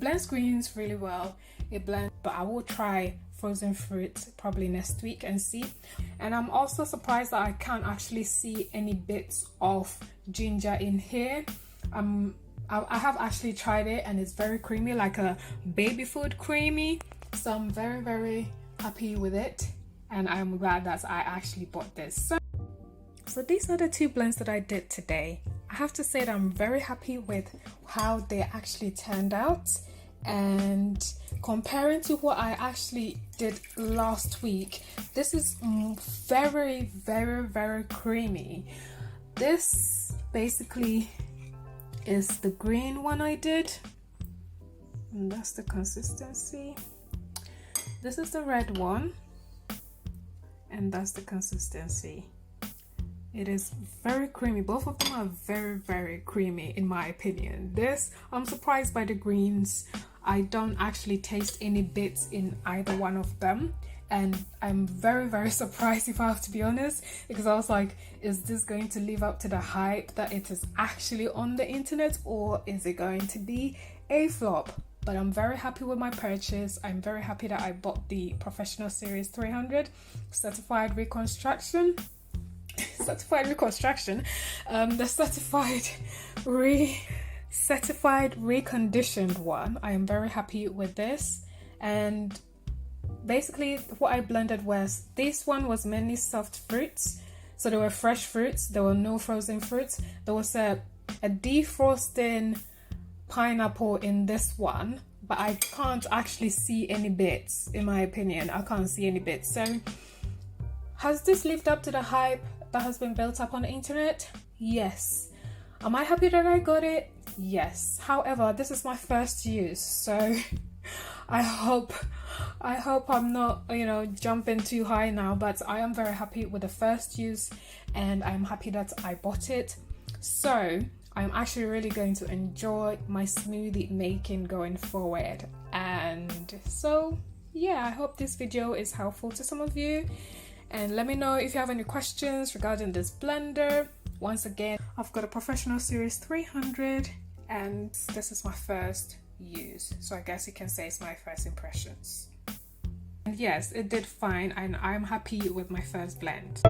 blends greens really well. It blends, but I will try frozen fruit probably next week and see. And I'm also surprised that I can't actually see any bits of ginger in here. I have actually tried it and it's very creamy, like a baby food creamy. So I'm very, very happy with it, and I'm glad that I actually bought this. So these are the two blends that I did today. I have to say that I'm very happy with how they actually turned out, and comparing to what I actually did last week, this is very, very, very creamy. This basically is the green one I did, and that's the consistency. This is the red one, and that's the consistency. It is very creamy. Both of them are very, very creamy in my opinion. This, I'm surprised by the greens. I don't actually taste any bits in either one of them, and I'm very, very surprised, if I have to be honest, because I was like, is this going to live up to the hype that it is actually on the internet, or is it going to be a flop? But I'm very happy with my purchase. I'm very happy that I bought the Professional Series 300 certified reconstruction. The certified reconditioned one. I am very happy with this. And basically what I blended was, this one was mainly soft fruits, so there were fresh fruits, there were no frozen fruits. There was a defrosting pineapple in this one, but I can't actually see any bits. In my opinion, I can't see any bits. So has this lived up to the hype that has been built up on the internet? Yes. Am I happy that I got it? Yes. However, this is my first use, so I hope I'm not, jumping too high now, but I am very happy with the first use, and I'm happy that I bought it. So I'm actually really going to enjoy my smoothie making going forward. And so yeah, I hope this video is helpful to some of you, and let me know if you have any questions regarding this blender. Once again, I've got a Professional Series 300, and this is my first use, so I guess you can say it's my first impressions. And yes, it did fine, and I'm happy with my first blend.